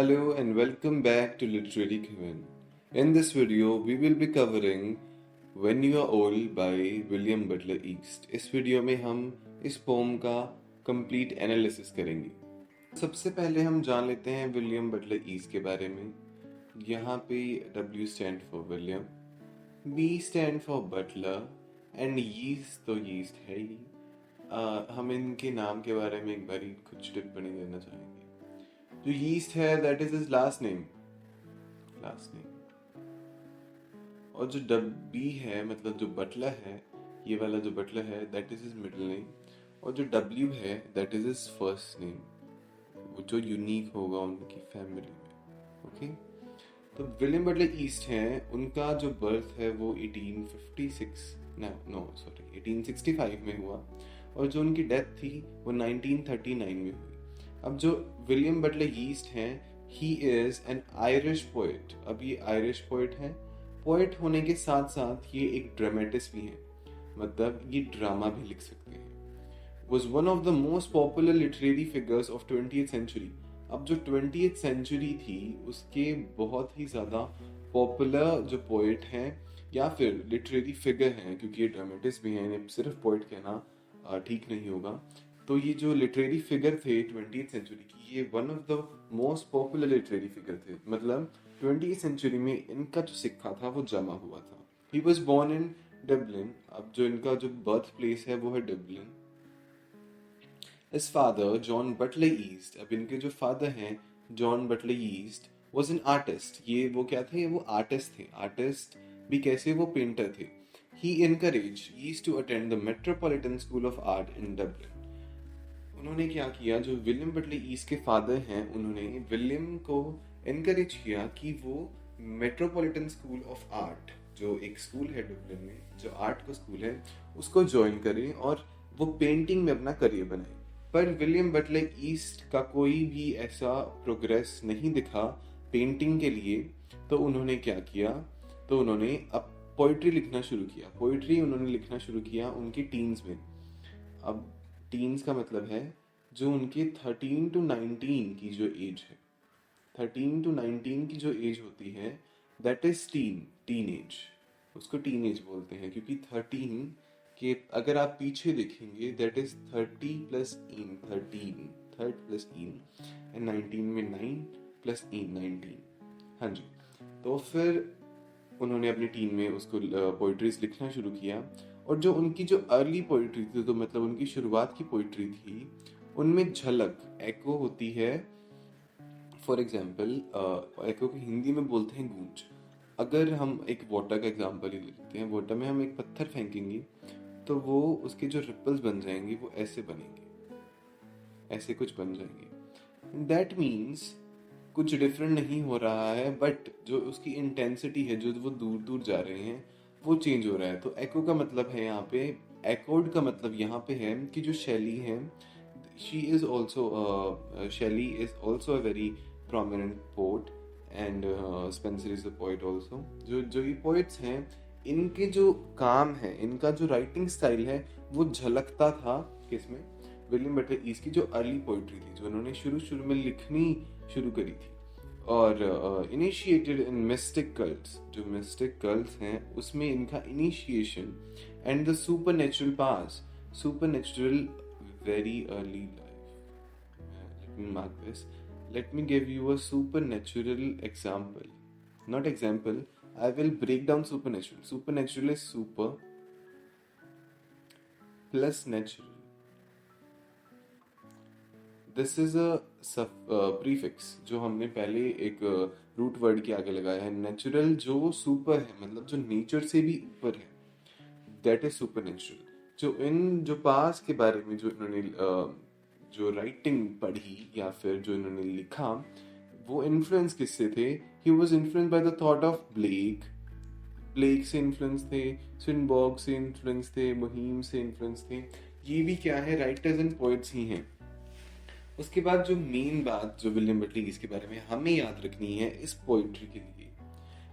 Hello and welcome back to Literary Coven. In this video, we will be covering When You Are Old by William Butler Yeats. इस video में हम इस pome का complete analysis करेंगे। सबसे पहले हम जान लेते हैं विलियम बटलर ईट्स के बारे में। यहाँ पे W stand for William, B stand for Butler and यीस्ट तो यीस्ट है ही। हम इनके नाम के बारे में एक बारी कुछ टिप्पणी देना चाहेंगे। जो यीस्ट है that is his last name, और जो डब्बी है मतलब जो बटलर है, ये वाला जो बटलर है that is his middle name, और जो डब्ल्यू है that is his first name, वो जो यूनिक होगा उनकी फैमिली में। ओके, तो विलियम बटलर ईस्ट हैं, उनका जो बर्थ है वो 1865 में हुआ, और जो उनकी डेथ थी वो 1939 में हुई। अब जो विलियम बटलर ईस्ट हैं, he is an Irish poet. अब ये आयरिश पोएट हैं, पोएट होने के साथ साथ ये एक ड्रामेटिस्ट भी हैं, मतलब ये ड्रामा भी लिख सकते हैं। Was one of the most popular literary figures of 20th century. अब जो 20th सेंचुरी थी उसके बहुत ही ज़्यादा पॉपुलर जो पोएट हैं या फिर लिटरेरी फिगर हैं, क्योंकि ये ड्रामेटिस्ट भी हैं, सिर्फ पोएट कहना ठीक नहीं होगा। तो ये जो लिटरेरी फिगर थे 20th सेंचुरी की, ये one of the most popular literary figure थे, मतलब 20th सेंचुरी में इनका जो सिक्का था वो जमा हुआ था। He was born in Dublin. अब जो इनका जो बर्थ प्लेस है वो है Dublin. His father, John Butler Yeats, अब इनके जो फादर हैं जॉन बटलर ईस्ट, वॉज एन आर्टिस्ट। ये वो क्या थे? वो आर्टिस्ट थे। आर्टिस्ट भी कैसे? वो पेंटर थे। He encouraged Yeats to attend the Metropolitan School of Art in Dublin. उन्होंने क्या किया? जो विलियम बटलर ईस्ट के फादर हैं, उन्होंने विलियम को एनकरेज किया कि वो मेट्रोपॉलिटन स्कूल ऑफ आर्ट, जो एक स्कूल है डब्लिन में, जो आर्ट का स्कूल है, उसको ज्वाइन करें और वो पेंटिंग में अपना करियर बनाए। पर विलियम बटलर ईस्ट का कोई भी ऐसा प्रोग्रेस नहीं दिखा पेंटिंग के लिए। तो उन्होंने क्या किया? तो उन्होंने अब पोइट्री लिखना शुरू किया। पोइट्री उन्होंने लिखना शुरू किया उनकी टीन्स में। अब टीन्स का मतलब है जो उनके 13 to 19 की जो एज है, 13 to 19 की जो एज होती है दैट इज टीन एज। उसको टीन एज बोलते हैं, क्योंकि 13 के अगर आप पीछे देखेंगे that is 30 plus in, 13 third plus in, and 19 में 9 प्लस इन 19। हाँ जी, तो फिर उन्होंने अपनी टीम में उसको पोइट्रीज लिखना शुरू किया। और जो उनकी जो अर्ली पोइट्री थी, तो मतलब उनकी शुरुआत की पोइट्री थी, उनमें झलक, एको होती है। फॉर एग्जाम्पल एको को हिंदी में बोलते हैं गूंज। अगर हम एक वाटर का एग्जाम्पल ही लेते हैं, वाटर में हम एक पत्थर फेंकेंगे तो वो उसके जो रिपल्स बन जाएंगे वो ऐसे बनेंगे, ऐसे कुछ बन जाएंगे। दैट मीन्स कुछ डिफरेंट नहीं हो रहा है, बट जो उसकी इंटेंसिटी है, जो वो दूर दूर जा रहे हैं, वो चेंज हो रहा है। तो एको का मतलब है यहाँ पे, एकोड का मतलब यहाँ पे है कि जो शैली है, शैली is also a very prominent poet, and Spencer is a poet also. जो ये पोएट्स हैं, इनके जो काम है, इनका जो राइटिंग स्टाइल है, वो झलकता था किसमें? विलियम बटलर ईस्ट की जो अर्ली पोइट्री थी, जो उन्होंने शुरू में लिखनी शुरू करी थी। और इनिशिएटेड इन मिस्टिक कल्ट्स, जो मिस्टिक कल्ट्स हैं उसमें इनका initiation, and the supernatural pass, supernatural very early life. Let me mark this, let me give you a supernatural example, not example, I will break down supernatural. Supernatural is super plus natural. This is a prefix जो हमने पहले एक root word के आगे लगाया है। Natural जो super है, मतलब जो नेचर से भी ऊपर है, दैट इज सुपरनेचुरल। जो पास के बारे में जो इन्होंने जो राइटिंग पढ़ी या फिर जो इन्होंने लिखा, वो इन्फ्लुएंस किससे थे? He was influence by the thought of Blake से इन्फ्लुएंस थे, स्विनबर्ग से इन्फ्लुएंस थे, मुहिम से इन्फ्लुएंस थे। ये भी क्या है? राइटर्स एंड पोएट्स ही हैं। उसके बाद जो मेन बात जो विलियम बटलर ईस्ट के बारे में हमें याद रखनी है इस पोइट्री के लिए,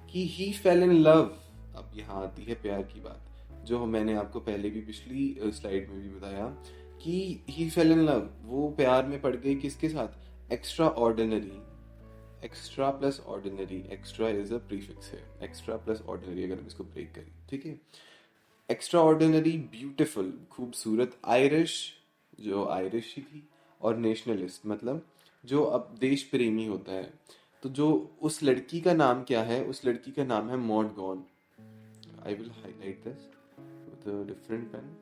कि ही फेल इन लव। अब यहाँ आती है प्यार की बात, जो मैंने आपको पहले भी पिछली स्लाइड में भी बताया कि ही फेल इन लव, वो प्यार में पड़ गई किसके साथ? Extra ordinary extra plus ordinary, extra is a prefix है, एक्स्ट्रा प्लस ऑर्डिनरी अगर हम इसको ब्रेक करें, ठीक है। एक्स्ट्रा ऑर्डिनरी, ब्यूटिफुल, खूबसूरत, आयरिश, जो आयरिश ही थी, और नेशनलिस्ट मतलब जो अब देश प्रेमी होता है। तो जो उस लड़की का नाम क्या है, उस लड़की का नाम है Maud Gonne. I will highlight this with a different pen.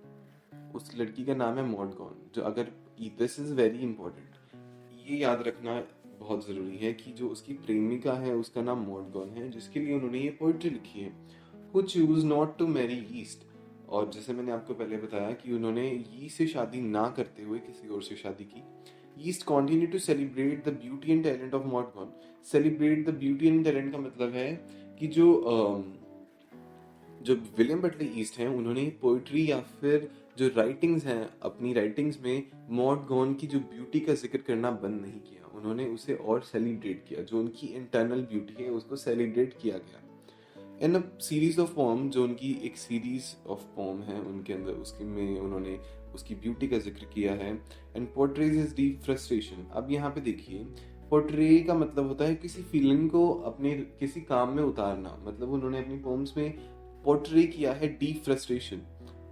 उस लड़की का नाम है मॉड गॉन, जो अगर दिस इज वेरी इंपॉर्टेंट, ये याद रखना बहुत जरूरी है कि जो उसकी प्रेमिका है उसका नाम मॉड गॉन है, जिसके लिए उन्होंने ये पोइट्री लिखी है, who choose not to marry ईस्ट। और जैसे मैंने आपको पहले बताया कि उन्होंने ईस्ट से शादी ना करते हुए किसी और से शादी की। ईस्ट continue to celebrate the beauty and talent of Maud Gonne. Celebrate the beauty and talent का मतलब है कि जो विलियम बटलर ईस्ट हैं, उन्होंने पोइट्री या फिर जो राइटिंग्स हैं, अपनी राइटिंग्स में मॉड गॉन की जो ब्यूटी का जिक्र करना बंद नहीं किया, उन्होंने उसे और सेलिब्रेट किया। जो उनकी इंटरनल ब्यूटी है उसको सेलिब्रेट किया गया इन अ सीरीज ऑफ पोम। जो उनकी एक सीरीज ऑफ पोम है, उनके अंदर उसके में उन्होंने उसकी ब्यूटी का जिक्र किया है। And portrays his deep frustration. अब यहाँ पे देखिए, पोर्ट्रे का मतलब होता है किसी फीलिंग को अपने किसी काम में उतारना, मतलब उन्होंने अपनी पोम्स में पोर्ट्रे किया है डीप फ्रस्ट्रेशन।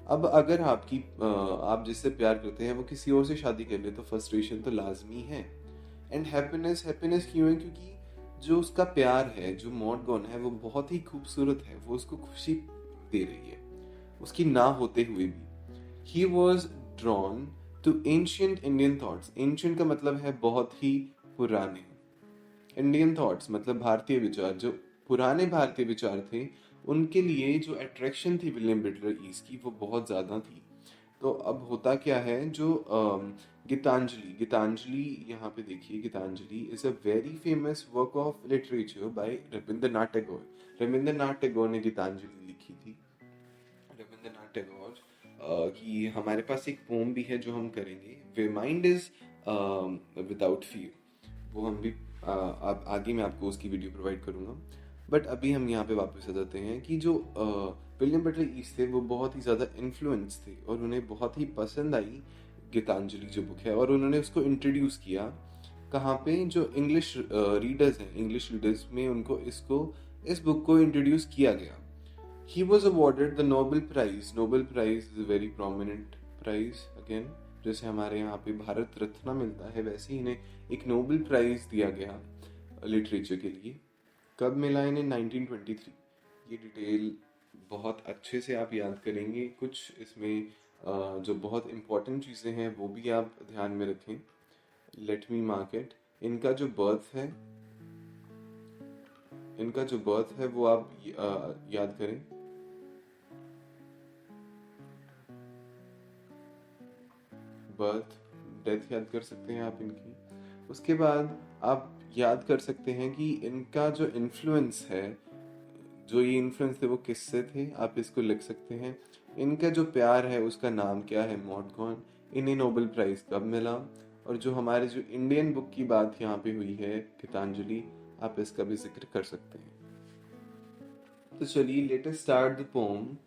अब अगर आप जिससे प्यार करते हैं वो किसी और से शादी कर ले तो फ्रस्ट्रेशन तो लाजमी है। एंड हैप्पीनेस, हैप्पीनेस क्यों है? क्योंकि जो उसका प्यार है, जो मॉड गॉन है, वो बहुत ही खूबसूरत है, वो उसको खुशी दे रही है उसकी ना होते हुए भी। He was drawn to ancient Indian thoughts. Ancient का मतलब है बहुत ही पुराने, इंडियन थॉट्स मतलब भारतीय विचार। जो पुराने भारतीय विचार थे, उनके लिए जो अट्रैक्शन थी विलियम बटलर ईस्ट की, वो बहुत ज़्यादा थी। तो अब होता क्या है, जो गीतांजलि, गीतांजलि यहाँ पे देखिए, Gitanjali is a very famous work of literature by Rabindranath Tagore. Rabindranath Tagore ने गीतांजलि लिखी थी। रविंद्रनाथ टैगोर की हमारे पास एक पोम भी है जो हम करेंगे, वे माइंड इज विदाउट फियर। वो हम भी अब आगे मैं आपको उसकी वीडियो प्रोवाइड करूंगा। बट अभी हम यहाँ पे वापस आ जाते हैं कि जो विलियम बटलर ईस्ट थे वो बहुत ही ज़्यादा इन्फ्लुएंस थे और उन्हें बहुत ही पसंद आई गीतांजलि जो बुक है, और उन्होंने उसको इंट्रोड्यूस किया कहाँ पे, जो इंग्लिश रीडर्स हैं, इंग्लिश रीडर्स में उनको इस बुक को इंट्रोड्यूस किया गया। He was awarded the Nobel prize. Nobel prize is a very prominent prize again. जैसे हमारे यहाँ पे भारत रत्न मिलता है, वैसे ही इन्हें एक नोबेल प्राइज दिया गया लिटरेचर के लिए। कब मिला इन्हें? 1923। ये डिटेल बहुत अच्छे से आप याद करेंगे। कुछ इसमें जो बहुत इम्पोर्टेंट चीज़ें हैं वो भी आप ध्यान में रखें। Let me mark it. इनका जो बर्थ है, वो आप याद करें। बर्थ, डेथ याद कर सकते हैं आप इनकी। उसके बाद आप याद कर सकते हैं कि इनका जो इन्फ्लुएंस है, जो ये इन्फ्लुएंस थे वो किससे थे, आप इसको लिख सकते हैं। इनका जो प्यार है उसका नाम क्या है? Maud gone. इन्हें नोबेल प्राइज कब मिला? और जो हमारे जो इंडियन बुक की बात यहाँ पे हुई है, गीतांजलि, आप इसका भी जिक्र कर सकते हैं। तो चलिए, let us start the poem.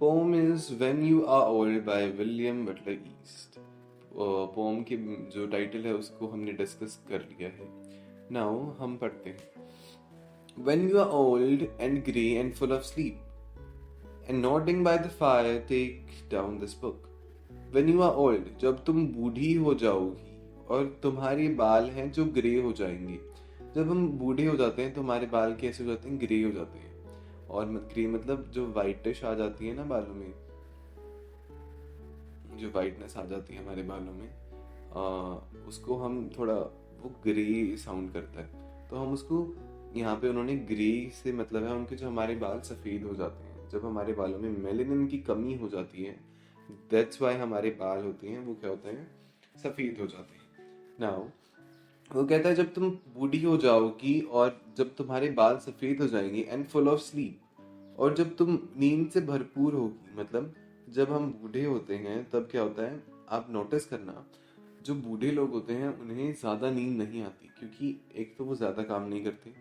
Poem is when you are old by William Butler ईस्ट। पोम की जो टाइटल है उसको हमने डिस्कस कर लिया है। नाउ हम पढ़ते हैं। When you are old and grey and full of sleep, and nodding by the fire, take down this book. When you are old, जब तुम बूढ़ी हो जाओगी और तुम्हारे बाल हैं जो ग्रे हो जाएंगे। जब हम बूढ़े हो जाते हैं तो हमारे बाल कैसे हो जाते हैं? ग्रे हो जाते हैं। और ग्रे मतलब जो वाइटिश आ जाती है ना बालों में, जो वाइटनेस आ जाती है हमारे बालों में, उसको हम थोड़ा, वो ग्रे साउंड करता है, तो हम उसको यहाँ पे उन्होंने ग्रे से मतलब है उनके जो हमारे बाल सफ़ेद हो जाते हैं। जब हमारे बालों में मेलेनिन की कमी हो जाती है, दैट्स वाई हमारे बाल होते हैं वो क्या होते हैं? सफ़ेद हो जाते हैं। नाउ वो कहता है जब तुम बूढ़ी हो जाओगी और जब तुम्हारे बाल सफ़ेद हो जाएंगे, एंड फुल ऑफ स्लीप, और जब तुम नींद से भरपूर होगी। मतलब जब हम बूढ़े होते हैं तब क्या होता है, आप नोटिस करना, जो बूढ़े लोग होते हैं उन्हें ज़्यादा नींद नहीं आती, क्योंकि एक तो वो ज़्यादा काम नहीं करते,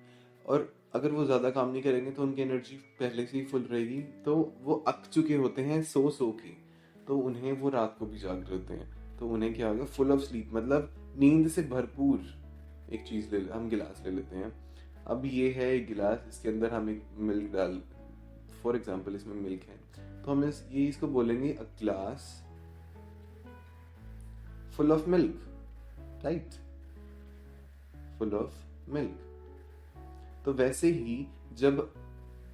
और अगर वो ज़्यादा काम नहीं करेंगे तो उनकी एनर्जी पहले से ही फुल रहेगी, तो वो अक चुके होते हैं सो के, तो उन्हें वो रात को भी जाग रहे होते हैं, तो उन्हें क्या होगा? फुल ऑफ स्लीप, मतलब नींद से भरपूर, एक चीज हम गिलास ले लेते हैं। अब ये है एक गिलास, इसके अंदर हम एक मिल्क डाल, फॉर एग्जाम्पल इसमें मिल्क है, तो हम इसको बोलेंगे a glass full of milk, right, full of milk. तो वैसे ही जब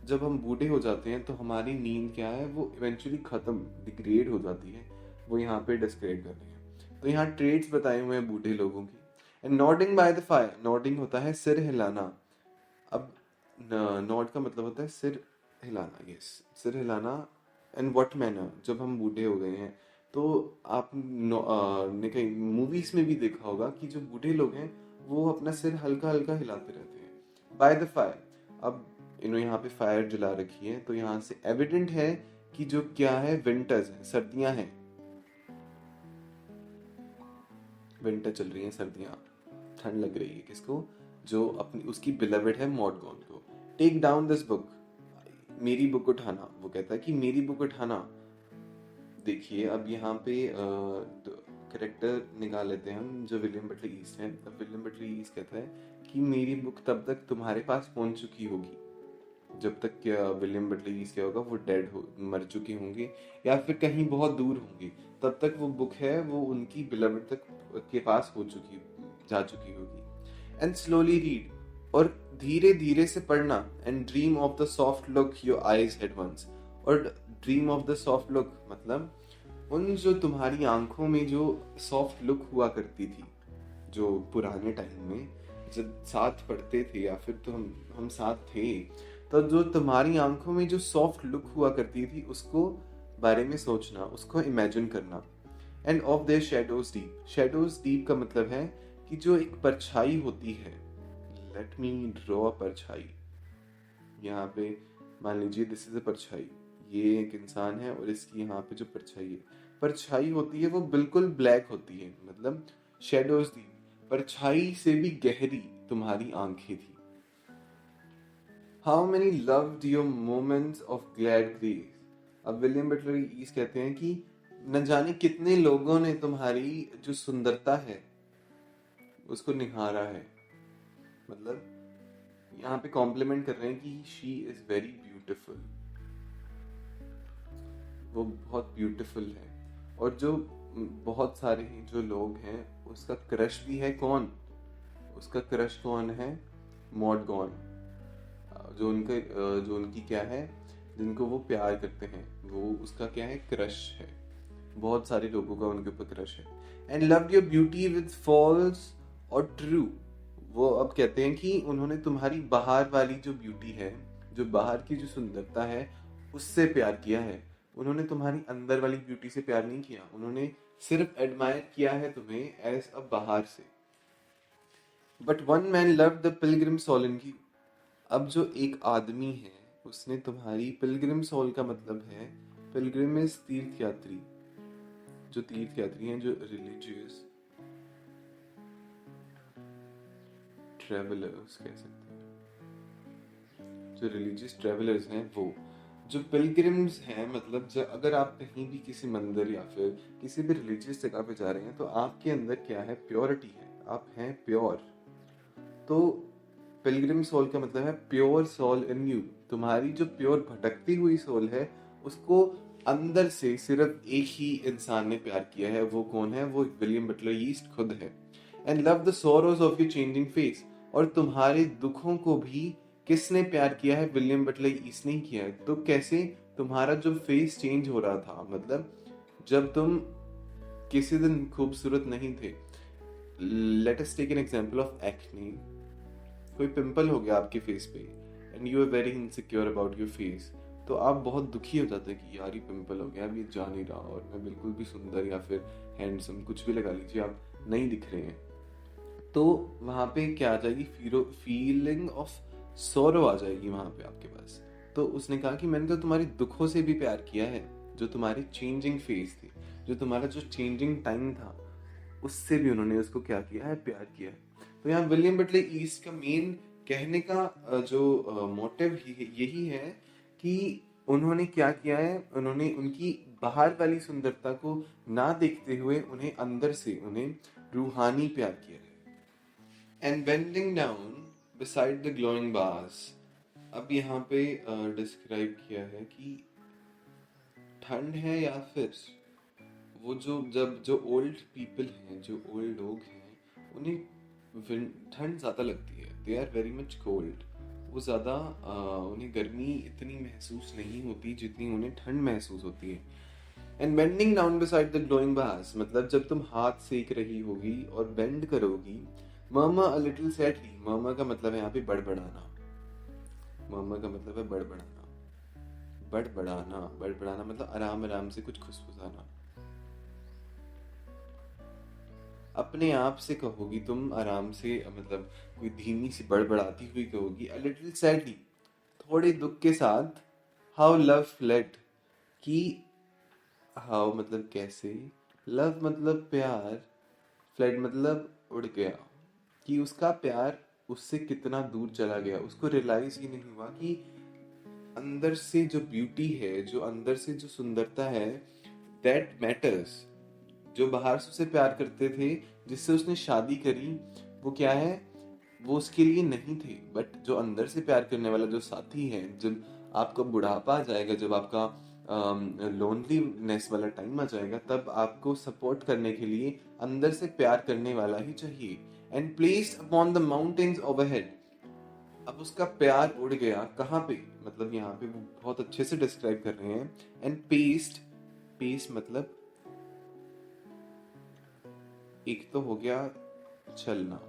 जब हम बूढ़े हो जाते हैं तो हमारी नींद क्या है, वो इवेंचुअली खत्म, डिग्रेड हो जाती है, वो यहाँ पे डिस्क्राइब कर रहे हैं। तो यहाँ ट्रेड्स बताए हुए हैं बूढ़े लोगों की। And nodding by the fire, nodding होता है सिर हिलाना। अब नॉड का मतलब होता है सिर हिलाना, यस, सिर हिलाना। एंड व्हाट मैनर, जब हम बूढ़े हो गए हैं तो आपने कहीं मूवीज में भी देखा होगा कि जो बूढ़े लोग हैं वो अपना सिर हल्का हल्का हिलाते रहते हैं। बाय द फायर, अब इन्होंने यहाँ पे फायर जला रखी है, तो यहाँ से एविडेंट है कि जो क्या है, विंटर्स है, सर्दियां हैं, विंटर चल रही है, सर्दियां, ठंड लग रही है किसको, जो अपनी उसकी बिलवेड है मॉडगॉन को। टेक डाउन दिस बुक, मेरी बुक उठाना, वो कहता है कि मेरी बुक उठाना। देखिए अब यहाँ पे करेक्टर निकाल लेते हैं हम, जो विलियम बटलर ईस्ट है। अब विलियम बटलर ईस्ट कहता है कि मेरी बुक तब तक तुम्हारे पास पहुंच चुकी होगी, जब तक क्या विलियम बटलर ईस्ट क्या होगा, वो डेड हो, मर चुके होंगे या फिर कहीं बहुत दूर होंगे, तब तक वो बुक है वो उनकी बिलवेड तक के पास जा चुकी होगी। एंड स्लोली रीड, और धीरे धीरे से पढ़ना। And dream of the soft look your eyes had once, और dream of the soft look मतलब उन जो तुम्हारी आंखों में जो सॉफ्ट लुक हुआ करती थी, जो पुराने टाइम में जब साथ पढ़ते थे या फिर तो हम साथ थे, तो जो तुम्हारी आंखों में जो सॉफ्ट लुक हुआ करती थी उसको बारे में सोचना, उसको इमेजिन करना। End of their shadows deep, shadows deep का मतलब है कि जो एक परछाई होती है, लेट मी ड्रॉ परछाई, यहाँ पे मान लीजिए दिस इज अ परछाई, ये एक इंसान है और इसकी यहाँ पे जो परछाई होती है वो बिल्कुल ब्लैक होती है, मतलब शेडोज थी, परछाई से भी गहरी तुम्हारी आंखें थी। How many loved your moments of glad grace, अब विलियम बटलर ईस्ट कहते हैं कि न जाने कितने लोगों ने तुम्हारी जो सुंदरता है उसको निहारा है, मतलब यहाँ पे कॉम्प्लीमेंट कर रहे हैं कि शी इज वेरी ब्यूटिफुल, वो बहुत ब्यूटीफुल है। और जो बहुत सारे जो लोग हैं उसका क्रश भी है, कौन, उसका क्रश कौन है, मॉडगॉन, जो उनकी क्या है, जिनको वो प्यार करते हैं, वो उसका क्या है, क्रश है। बहुत सारे लोगों का उनके ऊपर क्रश है। And loved your beauty with false और ट्रू, वो अब कहते हैं कि उन्होंने तुम्हारी बाहर वाली जो ब्यूटी है, जो बाहर की जो सुंदरता है उससे प्यार किया है, उन्होंने तुम्हारी अंदर वाली ब्यूटी से प्यार नहीं किया, उन्होंने सिर्फ एडमायर किया है तुम्हें एज अ बाहर से। But one man loved the pilgrim soul in you, अब जो एक आदमी है उसने तुम्हारी, पिलग्रिम सोल का मतलब है, पिलग्रिम इज तीर्थयात्री, जो तीर्थयात्री हैं, जो रिलीजियस ट्रेवलर्स कह सकते हैं, जो रिलीजियस ट्रेवलर्स हैं, वो जो पिलग्रिम्स हैं, मतलब जब अगर आप कहीं भी किसी मंदिर या फिर किसी भी रिलीजियस जगह पे जा रहे हैं तो आपके अंदर क्या है, प्योरिटी है, आप हैं प्योर। तो पिलग्रिम सोल का मतलब है प्योर सोल इन यू, तुम्हारी जो प्योर भटकती हुई सोल है उसको अंदर से सिर्फ एक ही इंसान ने प्यार किया है, वो कौन है, वो विलियम बटलर ईस्ट खुद है। And love the sorrows of your changing face, और तुम्हारे दुखों को भी किसने प्यार किया है, विलियम बटलर ईस्ट ने किया है। तो कैसे, तुम्हारा जो फेस चेंज हो रहा था, मतलब जब तुम किसी दिन खूबसूरत नहीं थे, let us take an example of acne, कोई पिंपल हो गया आपके फेस पे and you are very insecure about your face, तो आप बहुत दुखी हो जाते हैं कि यार ये पिंपल हो गया, अब ये जा नहीं रहा और मैं बिल्कुल भी सुंदर या फिर हैंडसम, कुछ भी लगा लीजिए, आप नहीं दिख रहे हैं। तो वहां पे क्या आ जाएगी, फीलिंग ऑफ सोरो आ जाएगी वहां पे आपके पास। तो उसने कहा कि मैंने तो तुम्हारे दुखों से भी प्यार किया है, जो तुम्हारी चेंजिंग फेज थी, जो तुम्हारा जो चेंजिंग टाइम था, उससे भी उन्होंने उसको क्या किया है, प्यार किया है। तो यहाँ विलियम बटलर ईस्ट का मेन कहने का जो मोटिव यही है कि उन्होंने क्या किया है, उन्होंने उनकी बाहर वाली सुंदरता को ना देखते हुए उन्हें अंदर से, उन्हें रूहानी प्यार किया है। and bending down beside the glowing bars. अब यहाँ पे डिस्क्राइब किया है कि ठंड है या फिर वो जो ओल्ड पीपल हैं, जो ओल्ड लोग हैं, उन्हें ठंड ज़्यादा लगती है. They are very much cold. वो ज़्यादा उन्हें गर्मी इतनी महसूस नहीं होती जितनी उन्हें ठंड महसूस होती है. And bending down beside the glowing bars, मतलब जब तुम हाथ सेक रही होगी और बेंड करोगी. Murmur a little sadly. Murmur का मतलब है यहाँ पे बड़बड़ाना. मर्मर का मतलब है बड़बड़ाना. बड़बड़ाना, बड़बड़ाना मतलब आराम आराम से कुछ खुसफुसाना. अपने आप से कहोगी तुम आराम से, मतलब कोई धीमी सी बड़बड़ाती हुई कहोगी. अ लिटिल सैडली, थोड़े दुख के साथ. हाउ लव फ्लेड, कि हाउ मतलब कैसे, लव मतलब प्यार, फ्लेड मतलब उड़ गया, कि उसका प्यार उससे कितना दूर चला गया. उसको रियलाइज ही नहीं हुआ कि अंदर से जो ब्यूटी है, जो अंदर से जो सुंदरता है, दैट मैटर्स. जो बाहर से उसे प्यार करते थे, जिससे उसने शादी करी, वो क्या है, वो उसके लिए नहीं थे. बट जो अंदर से प्यार करने वाला जो साथी है, जब आपका बुढ़ापा आ जाएगा, जब आपका लोनलीनेस वाला टाइम आ जाएगा, तब आपको सपोर्ट करने के लिए अंदर से प्यार करने वाला ही चाहिए. And placed upon the mountains overhead. अब उसका प्यार उड़ गया कहाँ पे, मतलब यहाँ पे वो बहुत अच्छे से डिस्क्राइब कर रहे हैं. एंड पेस्ट, पेस्ट मतलब एक तो हो गया चलना,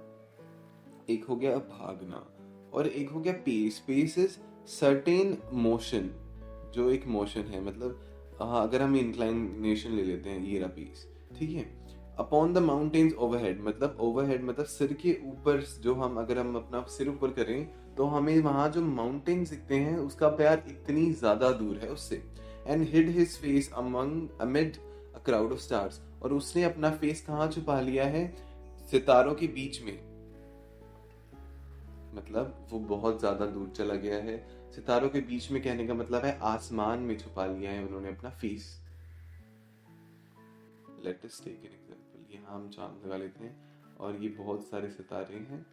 एक हो गया भागना, और एक हो गया pace. Pace is certain motion, जो एक मोशन है. मतलब हाँ, अगर हम इंक्लाइनेशन ले लेते हैं, ये रहा पेस, ठीक है. अपॉन द माउंटेन्स ओवरहेड, मतलब ओवरहेड मतलब सिर के ऊपर. जो हम अगर हम अपना सिर ऊपर करें तो हमें वहां जो माउंटेन्स दिखते हैं, उसका प्यार इतनी ज्यादा दूर है उससे. And hid his face among amid a crowd of stars, और उसने अपना फेस कहाँ छुपा लिया है, सितारों के बीच में. मतलब वो बहुत ज्यादा दूर चला गया है. सितारों के बीच में कहने का मतलब है आसमान में छुपा लिया है उन्होंने अपना face. Let us take an example. यहाँ हम चांद लगा लेते हैं और ये बहुत सारे सितारे हैं.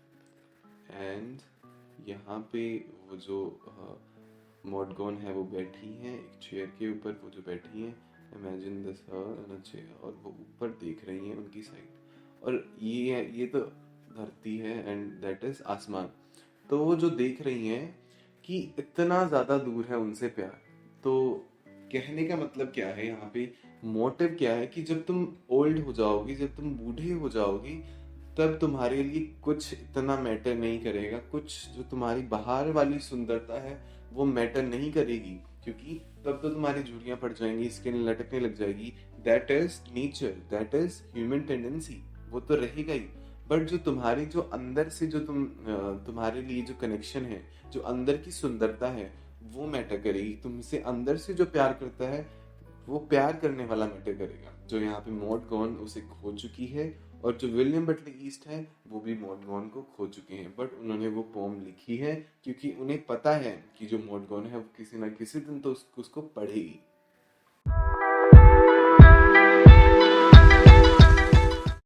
एंड यहाँ पे वो जो मॉडगॉन है वो बैठी हैं एक चेयर के ऊपर. वो जो बैठी हैं, imagine this her in a chair, और वो ऊपर देख रही हैं उनकी साइड. और ये तो धरती है एंड दैट इज आसमान. तो वो जो देख रही हैं कि इतना ज्यादा दूर है उनसे प्यार. तो कहने का मतलब क्या है यहाँ पे, मोटिव क्या है, कि जब तुम ओल्ड हो जाओगी, जब तुम बूढ़े हो जाओगी, तब तुम्हारे लिए कुछ इतना मैटर नहीं करेगा. कुछ जो तुम्हारी बाहर वाली सुंदरता है वो मैटर नहीं करेगी, क्योंकि तब तो तुम्हारी झुर्रियां पड़ जाएंगी, स्किन लटकने लग जाएगी. That is nature, that is human tendency, वो तो रहेगा ही. बट जो तुम्हारी जो अंदर से जो तुम्हारे लिए जो कनेक्शन है, जो अंदर की सुंदरता है, वो मैटर करेगी. तुमसे अंदर से जो प्यार करता है, वो प्यार करने वाला मैटर करेगा. जो यहाँ पे मॉड गॉन उसे खो चुकी है, और जो विलियम बटलर ईस्ट है वो भी मॉड गॉन को खो चुके हैं. बट उन्होंने वो पोम लिखी है क्योंकि उन्हें पता है कि जो मॉड गॉन है वो किसी ना किसी दिन तो उसको पढ़ेगी.